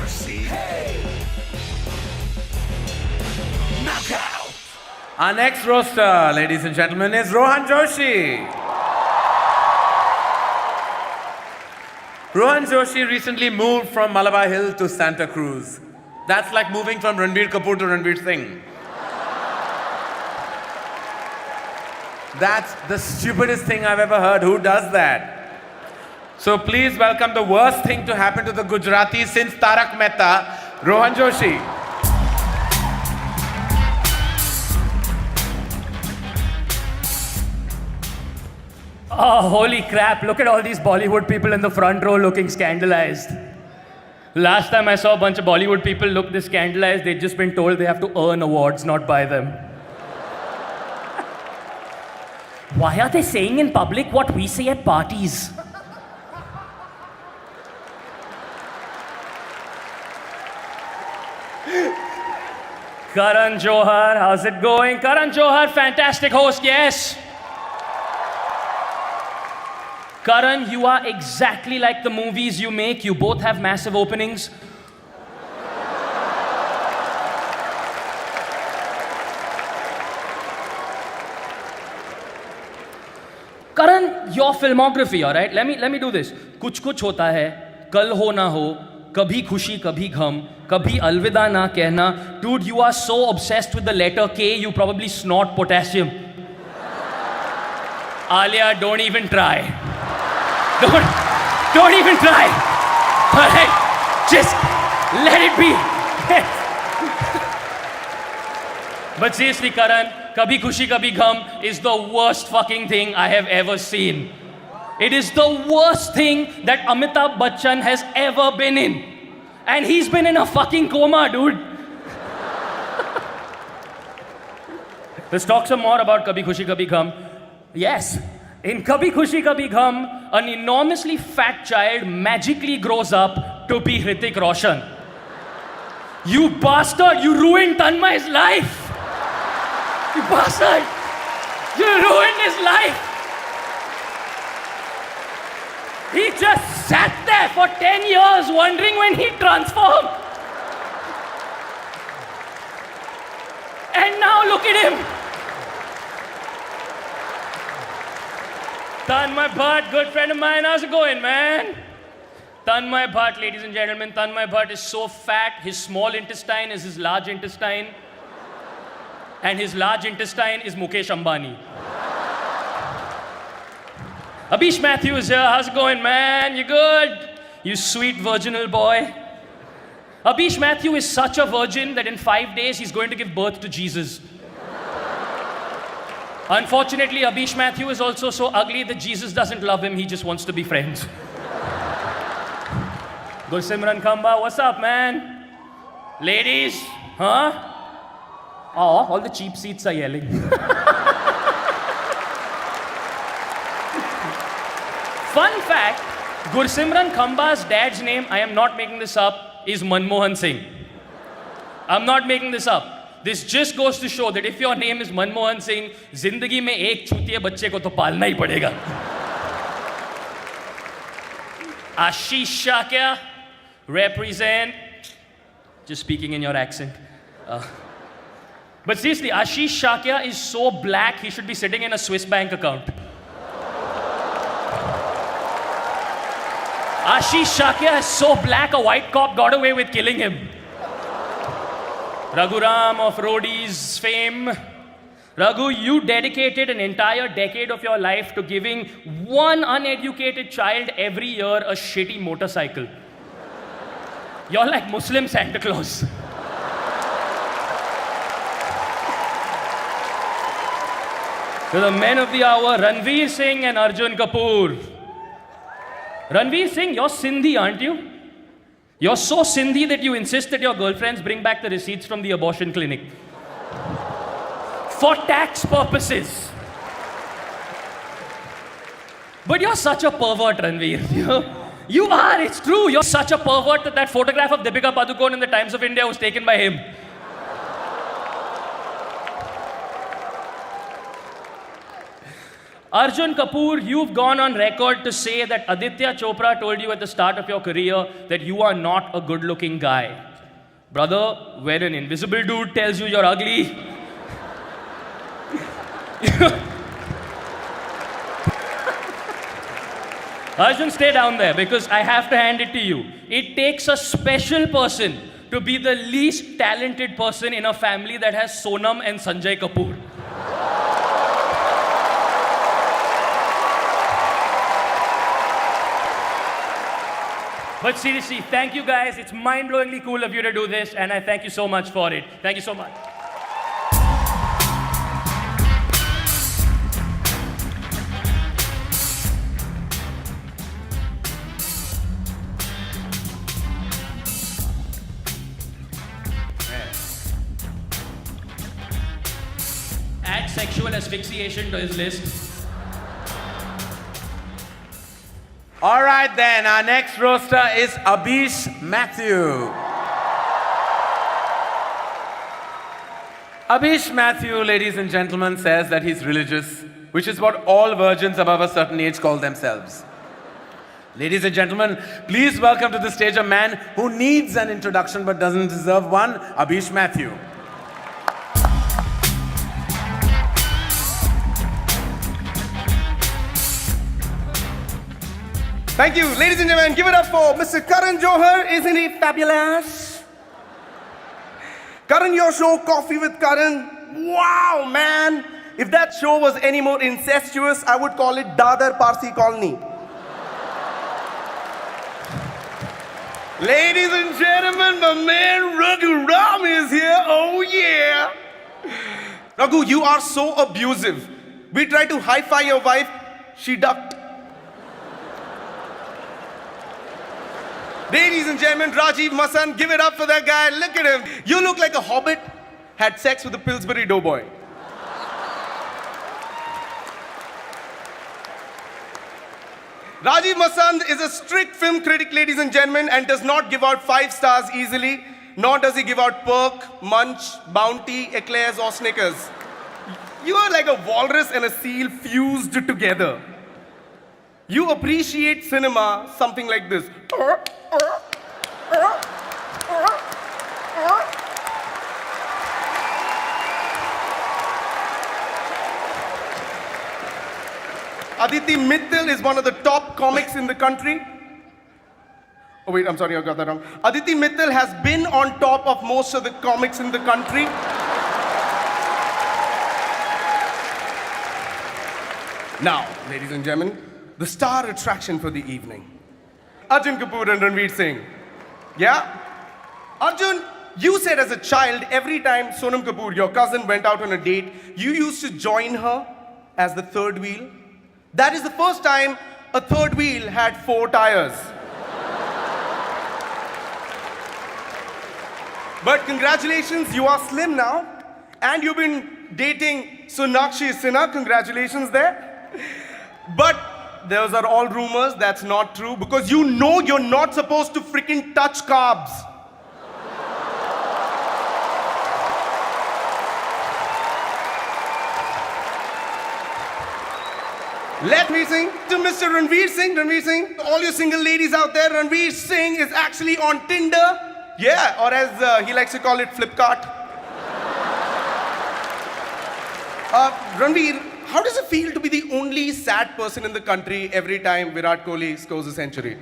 mercy. Hey! Knockout! Our next roaster, ladies and gentlemen, is Rohan Joshi. Rohan Joshi recently moved from Malabar Hill to Santa Cruz. That's like moving from Ranbir Kapoor to Ranbir Singh. That's the stupidest thing I've ever heard. Who does that? So please welcome the worst thing to happen to the Gujaratis since Tarak Mehta, Rohan Joshi. Oh, holy crap, look at all these Bollywood people in the front row looking scandalized. Last time I saw a bunch of Bollywood people look this scandalized, they'd just been told they have to earn awards, not buy them. Why are they saying in public what we say at parties? Karan Johar, how's it going? Karan Johar, fantastic host, yes. Karan, you are exactly like the movies you make. You both have massive openings. Karan, your filmography, all right? Let me do this. कुछ कुछ होता है, कल हो ना हो, कभी खुशी कभी गम, कभी अलविदा ना कहना. Dude, you are so obsessed with the letter K, you probably snort potassium. Alia, don't even try. Don't even try. All right, just let it be. But seriously, Karan, Kabhi Khushi Kabhi Gham is the worst fucking thing I have ever seen. It is the worst thing that Amitabh Bachchan has ever been in. And he's been in a fucking coma, dude. Let's talk some more about Kabhi Khushi Kabhi Gham. Yes, in Kabhi Khushi Kabhi Gham, an enormously fat child magically grows up to be Hrithik Roshan. You bastard, you ruined Tanmay's life. You bastard! You ruined his life! He just sat there for 10 years wondering when he'd transform. And now look at him! Tanmay Bhatt, good friend of mine, how's it going, man? Tanmay Bhatt, ladies and gentlemen, Tanmay Bhatt is so fat, his small intestine is his large intestine. And his large intestine is Mukesh Ambani. Abish Mathew is here. How's it going, man? You good? You sweet virginal boy. Abish Mathew is such a virgin that in 5 days he's going to give birth to Jesus. Unfortunately, Abish Mathew is also so ugly that Jesus doesn't love him. He just wants to be friends. Gursimran Khamba, what's up, man? Ladies, huh? Oh, all the cheap seats are yelling. Fun fact, Gursimran Khamba's dad's name, I am not making this up, is Manmohan Singh. I'm not making this up. This just goes to show that if your name is Manmohan Singh, zindagi mein ek chutiye bacche ko to palna hi padega. Ashish Shakya, represent. Just speaking in your accent. But seriously, Ashish Shakya is so black, he should be sitting in a Swiss bank account. Ashish Shakya is so black, a white cop got away with killing him. Raghuram of Roadies fame. Raghu, you dedicated an entire decade of your life to giving one uneducated child every year a shitty motorcycle. You're like Muslim Santa Claus. To the men of the hour, Ranveer Singh and Arjun Kapoor. Ranveer Singh, you're Sindhi, aren't you? You're so Sindhi that you insist that your girlfriends bring back the receipts from the abortion clinic. For tax purposes. But you're such a pervert, Ranveer. You are, it's true. You're such a pervert that that photograph of Deepika Padukone in the Times of India was taken by him. Arjun Kapoor, you've gone on record to say that Aditya Chopra told you at the start of your career that you are not a good-looking guy. Brother, when an invisible dude tells you you're ugly, Arjun, stay down there because I have to hand it to you. It takes a special person to be the least talented person in a family that has Sonam and Sanjay Kapoor. But seriously, thank you guys. It's mind-blowingly cool of you to do this, and I thank you so much for it. Thank you so much. Add sexual asphyxiation to his list. All right then, our next roaster is Abhish Matthew. Abhish Matthew, ladies and gentlemen, says that he's religious, which is what all virgins above a certain age call themselves. Ladies and gentlemen, please welcome to the stage a man who needs an introduction but doesn't deserve one, Abhish Matthew. Thank you. Ladies and gentlemen, give it up for Mr. Karan Johar. Isn't he fabulous? Karan, your show, Coffee with Karan. Wow, man. If that show was any more incestuous, I would call it Dadar Parsi Colony. Ladies and gentlemen, my man Raghu Ram is here. Oh, yeah. Raghu, you are so abusive. We tried to hi-fi your wife. She ducked. Ladies and gentlemen, Rajiv Masan, give it up for that guy. Look at him. You look like a hobbit had sex with a Pillsbury Doughboy. Rajiv Masan is a strict film critic, ladies and gentlemen, and does not give out 5 stars easily, nor does he give out Perk, Munch, Bounty, Eclairs, or Snickers. You are like a walrus and a seal fused together. You appreciate cinema something like this. Aditi Mittal is one of the top comics in the country. Oh wait, I'm sorry, I got that wrong. Aditi Mittal has been on top of most of the comics in the country. Now, ladies and gentlemen, the star attraction for the evening. Arjun Kapoor and Ranveer Singh. Yeah? Arjun, you said as a child, every time Sonam Kapoor, your cousin, went out on a date, you used to join her as the third wheel. That is the first time a third wheel had 4 tires. But congratulations, you are slim now. And you've been dating Sonakshi Sinha. Congratulations there. But those are all rumors. That's not true. Because you know you're not supposed to freaking touch carbs. Let me sing to Mr. Ranveer Singh. Ranveer Singh, all you single ladies out there, Ranveer Singh is actually on Tinder. Yeah, or as he likes to call it, Flipkart. Ranveer, how does it feel to be the only sad person in the country every time Virat Kohli scores a century?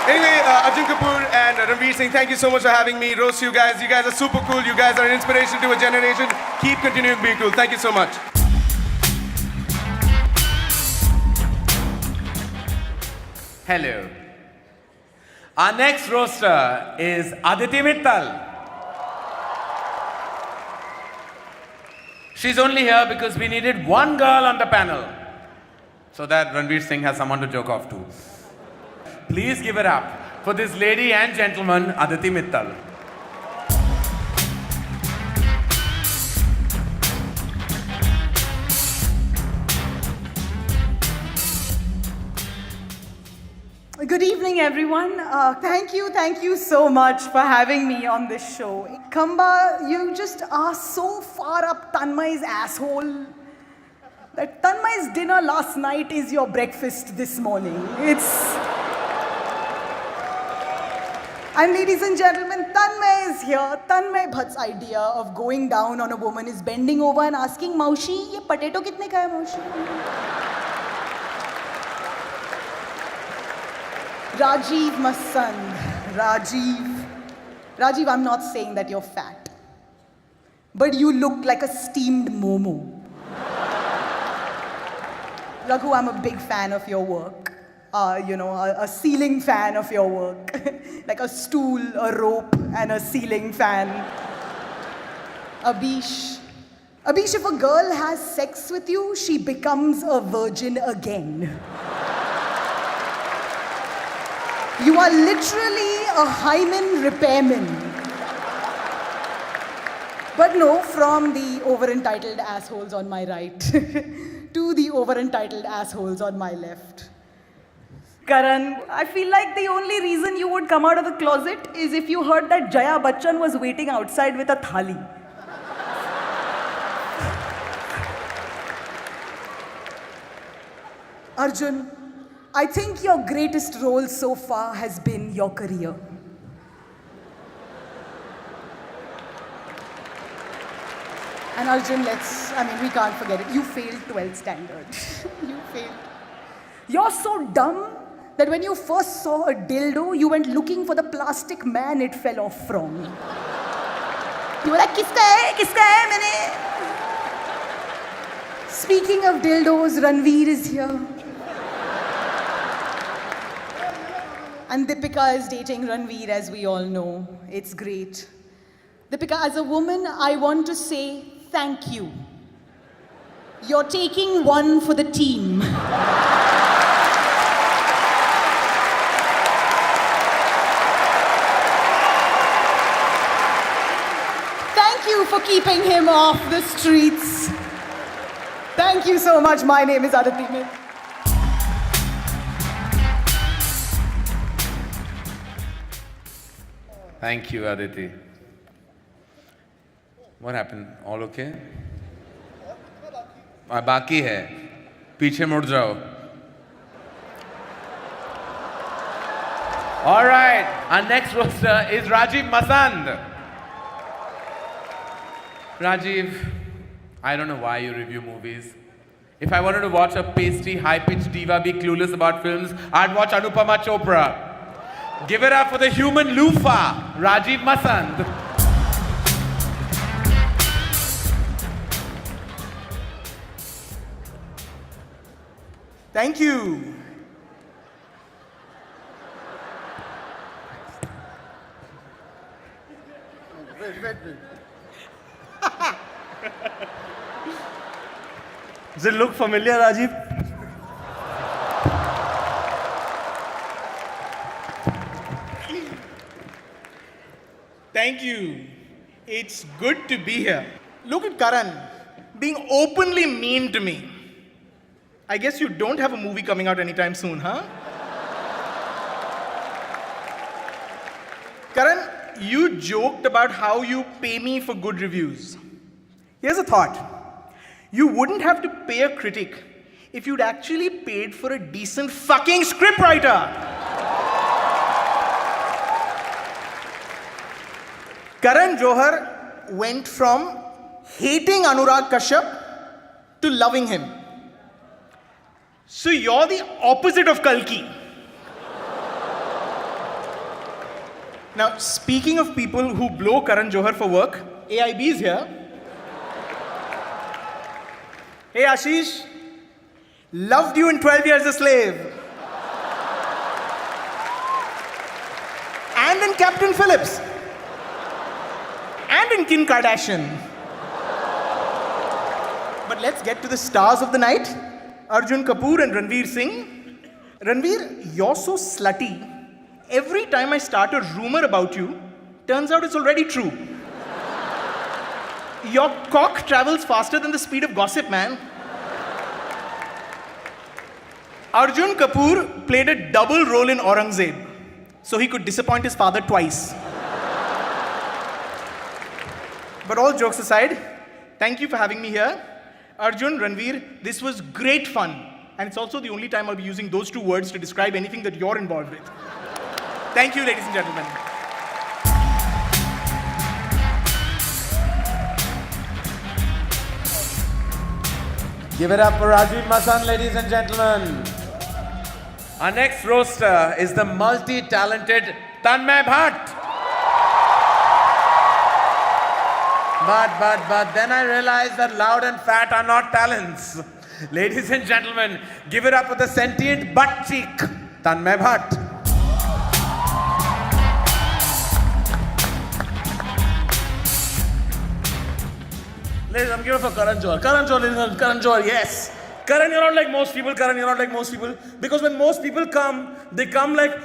Anyway, Arjun Kapoor and Ranveer Singh, thank you so much for having me. Roast you guys. You guys are super cool. You guys are an inspiration to a generation. Keep continuing being cool. Thank you so much. Hello. Our next roaster is Aditi Mittal. She's only here because we needed one girl on the panel so that Ranveer Singh has someone to joke off to. Please give it up for this lady and gentleman, Aditi Mittal. Good evening, everyone. Thank you so much for having me on this show. Kamba, you just are so far up Tanmay's asshole that Tanmay's dinner last night is your breakfast this morning. And ladies and gentlemen, Tanmay is here. Tanmay Bhatt's idea of going down on a woman is bending over and asking, Maushi, ye potato kitne ka hai, Maushi? Rajiv Masand. Rajiv, I'm not saying that you're fat, but you look like a steamed momo. Raghu, I'm a big fan of your work. A ceiling fan of your work. Like a stool, a rope, and a ceiling fan. Abhish, if a girl has sex with you, she becomes a virgin again. You are literally a hymen repairman. But no, from the over-entitled assholes on my right to the over-entitled assholes on my left. Karan, I feel like the only reason you would come out of the closet is if you heard that Jaya Bachchan was waiting outside with a thali. Arjun, I think your greatest role so far has been your career. And Arjun, we can't forget it. You failed 12th standard. You failed. You're so dumb that when you first saw a dildo, you went looking for the plastic man it fell off from. You were like, kiska hai, maine? Speaking of dildos, Ranveer is here. And Deepika is dating Ranveer, as we all know. It's great. Deepika, as a woman, I want to say thank you. You're taking one for the team. Thank you for keeping him off the streets. Thank you so much. My name is Aditi Mit. Thank you, Aditi. What happened? All okay? बाकी है. पीछे मुड़ जाओ. All right. Our next roster is Rajiv Masand. Rajiv, I don't know why you review movies. If I wanted to watch a pasty, high-pitched diva be clueless about films, I'd watch Anupama Chopra. Give it up for the human loofah, Rajiv Masand. Thank you. Does it look familiar, Rajiv? Thank you. It's good to be here. Look at Karan being openly mean to me. I guess you don't have a movie coming out anytime soon, huh? Karan, you joked about how you pay me for good reviews. Here's a thought. You wouldn't have to pay a critic if you'd actually paid for a decent fucking scriptwriter. Karan Johar went from hating Anurag Kashyap to loving him. So you're the opposite of Kalki. Now, speaking of people who blow Karan Johar for work, AIB is here. Hey Ashish, loved you in 12 Years a Slave. And in Captain Phillips. And in Kim Kardashian. But let's get to the stars of the night. Arjun Kapoor and Ranveer Singh. Ranveer, you're so slutty. Every time I start a rumor about you, turns out it's already true. Your cock travels faster than the speed of gossip, man. Arjun Kapoor played a double role in Aurangzeb, so he could disappoint his father twice. But all jokes aside, thank you for having me here. Arjun, Ranveer, this was great fun. And it's also the only time I'll be using those two words to describe anything that you're involved with. Thank you, ladies and gentlemen. Give it up for Rajiv Masan, ladies and gentlemen. Our next roaster is the multi-talented Tanmay Bhatt. But then I realized that loud and fat are not talents. Ladies and gentlemen, give it up for the sentient butt cheek, Tanmay Bhatt. Ladies, I'm giving it for Karan Johar. Karan Johar, ladies and gentlemen, Karan Johar, yes. Karan, you're not like most people. Karan, you're not like most people. Because when most people come, they come like,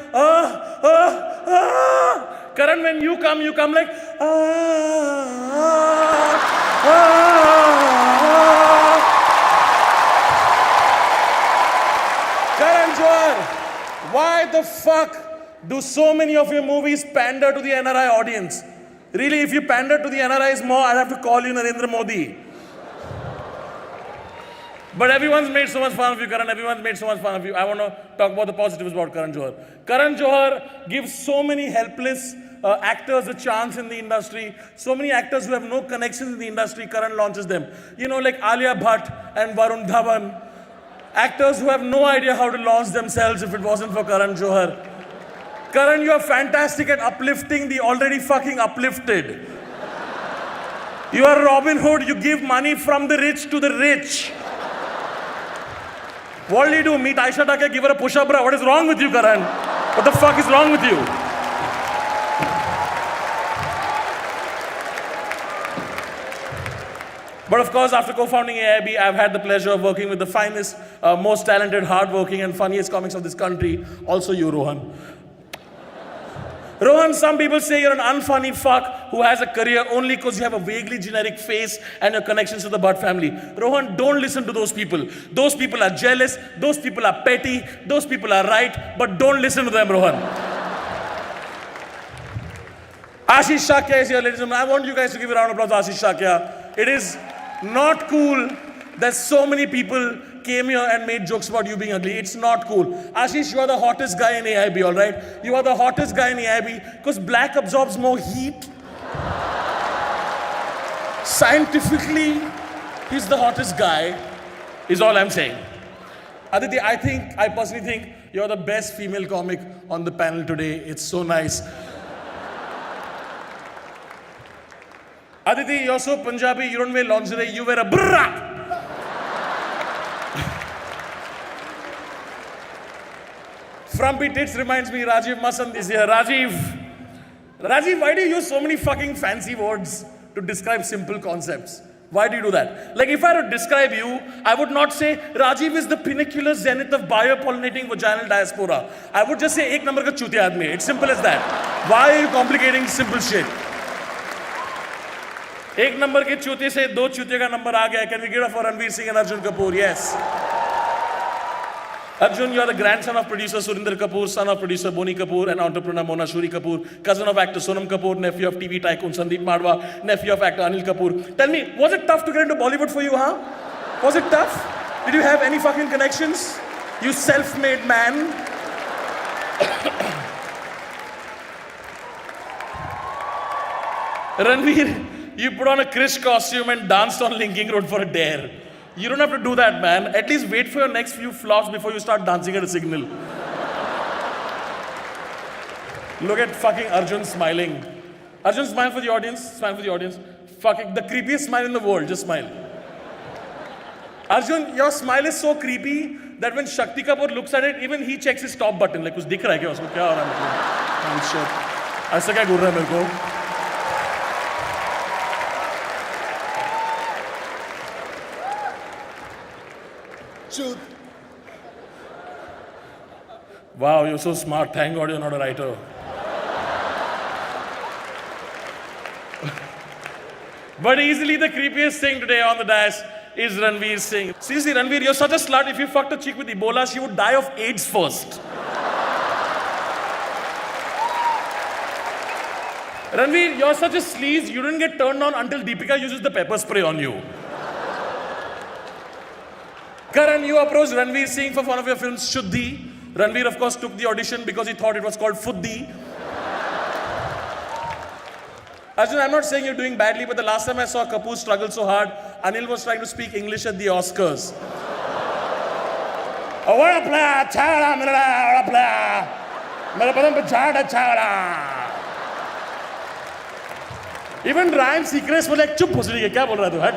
Karan, when you come like, Karan Johar, why the fuck do so many of your movies pander to the NRI audience? Really, if you pander to the NRIs more, I'd have to call you Narendra Modi. But everyone's made so much fun of you, Karan. Everyone's made so much fun of you. I want to talk about the positives about Karan Johar. Karan Johar gives so many helpless actors a chance in the industry. So many actors who have no connections in the industry, Karan launches them. You know, like Alia Bhatt and Varun Dhawan. Actors who have no idea how to launch themselves if it wasn't for Karan Johar. Karan, you are fantastic at uplifting the already fucking uplifted. You are Robin Hood. You give money from the rich to the rich. What do you do? Meet Aisha Take, give her a push-up, bro. What is wrong with you, Karan? What the fuck is wrong with you? But of course, after co-founding AIB, I've had the pleasure of working with the finest, most talented, hardworking, and funniest comics of this country. Also you, Rohan. Rohan, some people say you're an unfunny fuck who has a career only because you have a vaguely generic face and your connections to the Bhatt family. Rohan, don't listen to those people. Those people are jealous, those people are petty, those people are right, but don't listen to them, Rohan. Ashish Shakya is here, ladies and gentlemen. I want you guys to give a round of applause to Ashish Shakya. It is not cool that so many people came here and made jokes about you being ugly. It's not cool. Ashish, you are the hottest guy in AIB, all right? You are the hottest guy in AIB because black absorbs more heat. Scientifically, he's the hottest guy, is all I'm saying. Aditi, I personally think you're the best female comic on the panel today. It's so nice. Aditi, you're so Punjabi, you don't wear lingerie, you wear a brrrra. Frumpy Tits reminds me, Rajiv Masand is here. Rajiv, why do you use so many fucking fancy words to describe simple concepts? Why do you do that? Like, if I were to describe you, I would not say Rajiv is the pinnacular zenith of biopollinating vaginal diaspora. I would just say, ek number ka chutiya aadmi. It's simple as that. Why are you complicating simple shit? एक number के चूते से दो चूते का number आ गया. Can we give it for Ranveer Singh and Arjun Kapoor? Yes. Arjun, you are the grandson of producer Surinder Kapoor, son of producer Boni Kapoor, and entrepreneur Mona Shuri Kapoor, cousin of actor Sonam Kapoor, nephew of TV tycoon Sandeep Madhwa, nephew of actor Anil Kapoor. Tell me, was it tough to get into Bollywood for you, huh? Was it tough? Did you have any fucking connections? You self-made man. Ranveer, you put on a Krish costume and danced on Linking Road for a dare. You don't have to do that, man. At least wait for your next few flops before you start dancing at a signal. Look at fucking Arjun smiling. Arjun, smile for the audience. Smile for the audience. Fucking the creepiest smile in the world. Just smile. Arjun, your smile is so creepy that when Shakti Kapoor looks at it, even he checks his top button. Like, कुछ दिख रहा है क्या उसको? क्या हो रहा है? Oh shit. ऐसा क्या घूर रहा है मेरे को? Truth. Wow, you're so smart. Thank God you're not a writer. But easily the creepiest thing today on the dais is Ranveer Singh. Seriously, Ranveer, you're such a slut. If you fucked a chick with Ebola, she would die of AIDS first. Ranveer, you're such a sleaze. You didn't get turned on until Deepika uses the pepper spray on you. Karan, you approached Ranveer Singh for one of your films, Shuddhi. Ranveer, of course, took the audition because he thought it was called Fuddhi. Arjun, I'm not saying you're doing badly, but the last time I saw Kapoor struggle so hard, Anil was trying to speak English at the Oscars. Oh, what a play! Chagda, what a play! Mere padam pe chagda, chagda. Even Ryan Seacrest was like, chup bhusri ke, kya bol raha tu, hat?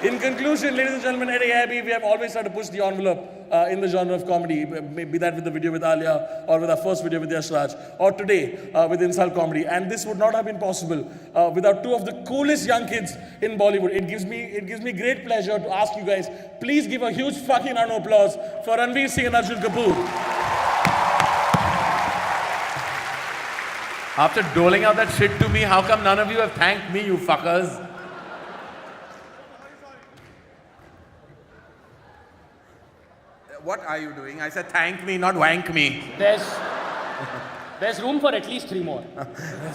In conclusion, ladies and gentlemen, Eddie Abbey, we have always tried to push the envelope in the genre of comedy, be that with the video with Alia, or with our first video with Yash Raj, or today with Insult Comedy. And this would not have been possible without two of the coolest young kids in Bollywood. It gives me great pleasure to ask you guys, please give a huge fucking round of applause for Ranveer Singh and Arjun Kapoor. After doling out that shit to me, how come none of you have thanked me, you fuckers? What are you doing? I said thank me, not wank me. There's room for at least 3 more.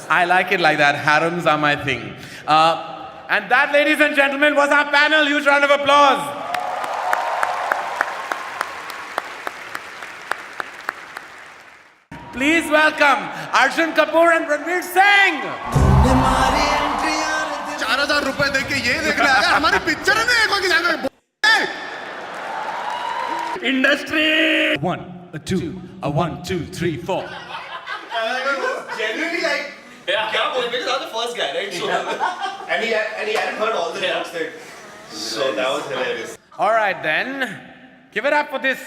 I like it like that. Harems are my thing. And that, ladies and gentlemen, was our panel. Huge round of applause. Please welcome Arjun Kapoor and Ranveer Singh. 4,000 रुपए दे के ये देख रहा है हमारी picture में देखो कि जाकर Industry! 1, 2, 1, 2, 3, 4. Genuinely like, because I was the first guy, right? So, and he hadn't heard all the jokes that. So that was hilarious. All right then, give it up for this